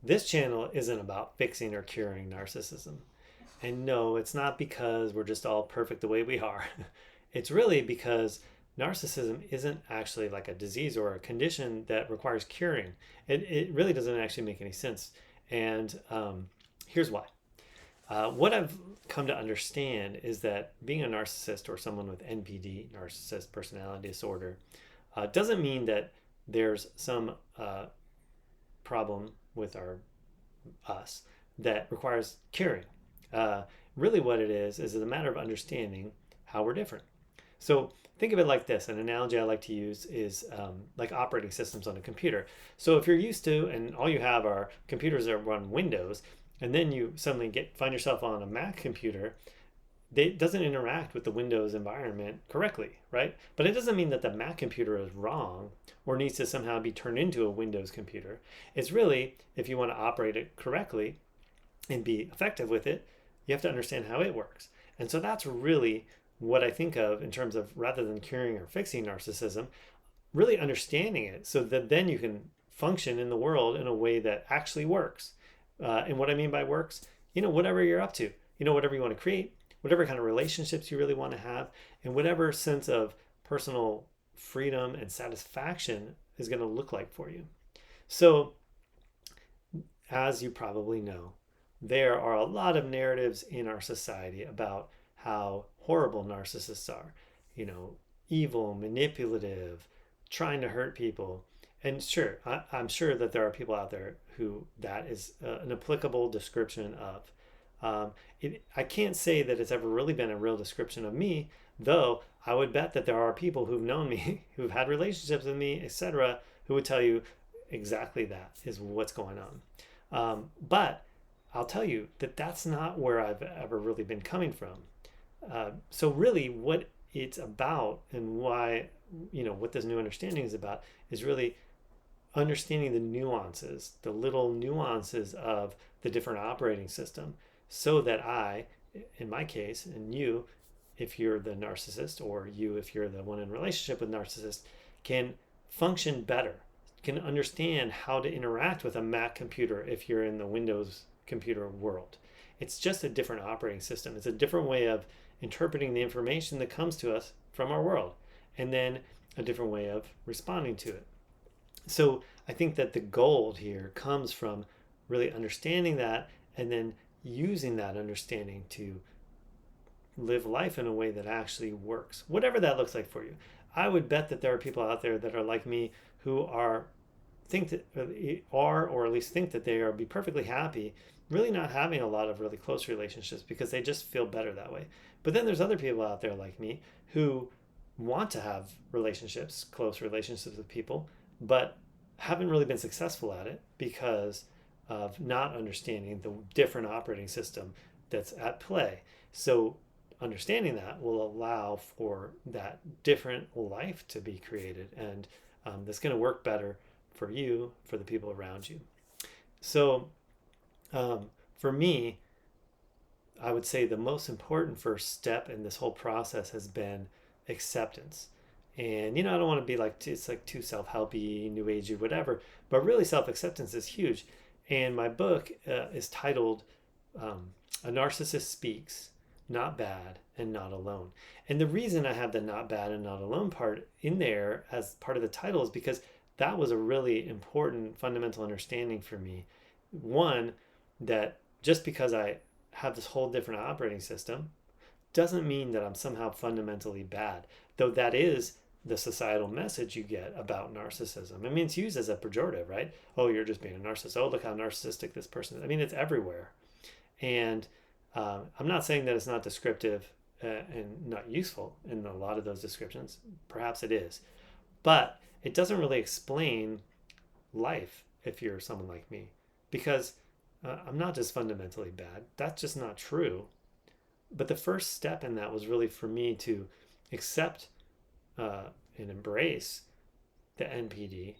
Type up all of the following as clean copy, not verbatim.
This channel isn't about fixing or curing narcissism. And no, it's not because we're just all perfect the way we are. It's really because narcissism isn't actually like a disease or a condition that requires curing. It really doesn't actually make any sense. And here's why. What I've come to understand is that being a narcissist or someone with NPD, Narcissistic Personality Disorder, doesn't mean that there's some problem with us that requires curing. Uh, Really, what it is a matter of understanding how we're different. So think of it like this. An analogy I like to use is like operating systems on a computer. So if you're used to, and all you have are computers that run Windows, and then you suddenly find yourself on a Mac computer, it doesn't interact with the Windows environment correctly, right? But it doesn't mean that the Mac computer is wrong or needs to somehow be turned into a Windows computer. It's really, if you want to operate it correctly and be effective with it, you have to understand how it works. And so that's really what I think of in terms of, rather than curing or fixing narcissism, really understanding it so that then you can function in the world in a way that actually works. And what I mean by works, whatever you're up to, whatever you want to create, whatever kind of relationships you really want to have, and whatever sense of personal freedom and satisfaction is going to look like for you. So, as you probably know, there are a lot of narratives in our society about how horrible narcissists are, you know, evil, manipulative, trying to hurt people. And sure, I'm sure that there are people out there who that is an applicable description of. I can't say that it's ever really been a real description of me, though I would bet that there are people who've known me, who've had relationships with me, etc., who would tell you exactly that is what's going on. But I'll tell you that that's not where I've ever really been coming from. So really, what it's about and why, what this new understanding is about is really understanding the nuances, the little nuances of the different operating system, so that I, in my case, and you, if you're the narcissist, or you, if you're the one in relationship with narcissist, can function better, can understand how to interact with a Mac computer if you're in the Windows computer world. It's just a different operating system. It's a different way of interpreting the information that comes to us from our world, and then a different way of responding to it. So I think that the gold here comes from really understanding that and then using that understanding to live life in a way that actually works, whatever that looks like for you. I would bet that there are people out there that are like me who think that are, or at least think that they are, be perfectly happy really not having a lot of really close relationships because they just feel better that way. But then there's other people out there like me who want to have relationships, close relationships with people, but haven't really been successful at it because of not understanding the different operating system that's at play. So understanding that will allow for that different life to be created, and that's going to work better for you, for the people around you. So for me, I would say the most important first step in this whole process has been acceptance. And I don't want to be like, it's like too self-helpy, new agey, whatever, but really self-acceptance is huge. And my book is titled A Narcissist Speaks, Not Bad and Not Alone. And the reason I have the not bad and not alone part in there as part of the title is because that was a really important fundamental understanding for me. One, that just because I have this whole different operating system doesn't mean that I'm somehow fundamentally bad, though that is the societal message you get about narcissism. I mean, it's used as a pejorative, right? Oh, you're just being a narcissist. Oh, look how narcissistic this person is. I mean, it's everywhere. And I'm not saying that it's not descriptive and not useful in a lot of those descriptions. Perhaps it is. But it doesn't really explain life if you're someone like me, because I'm not just fundamentally bad. That's just not true. But the first step in that was really for me to accept and embrace the NPD.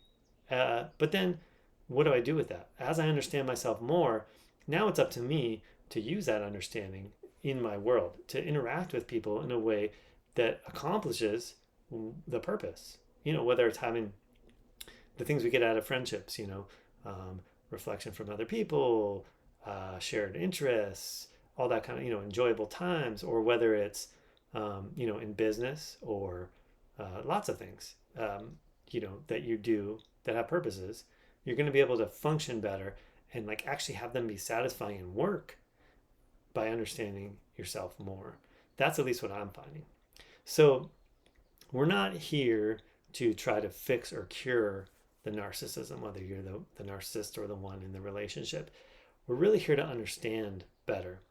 But then what do I do with that? As I understand myself more, now it's up to me to use that understanding in my world, to interact with people in a way that accomplishes the purpose. Whether it's having the things we get out of friendships, reflection from other people, shared interests, all that kind of, enjoyable times, or whether it's, in business or lots of things, that you do that have purposes, you're going to be able to function better and like actually have them be satisfying in work by understanding yourself more. That's at least what I'm finding. So we're not here to try to fix or cure the narcissism, whether you're the narcissist or the one in the relationship. We're really here to understand better.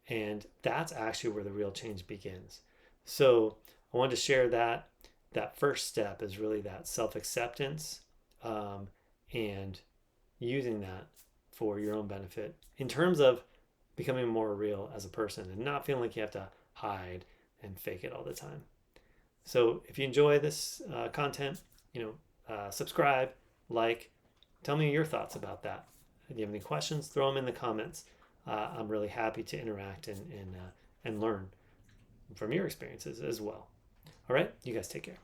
And that's actually where the real change begins. So I wanted to share that first step is really that self-acceptance, and using that for your own benefit in terms of becoming more real as a person and not feeling like you have to hide and fake it all the time. So if you enjoy this content, subscribe, like, tell me your thoughts about that. If you have any questions, throw them in the comments. I'm really happy to interact and learn from your experiences as well. All right, you guys take care.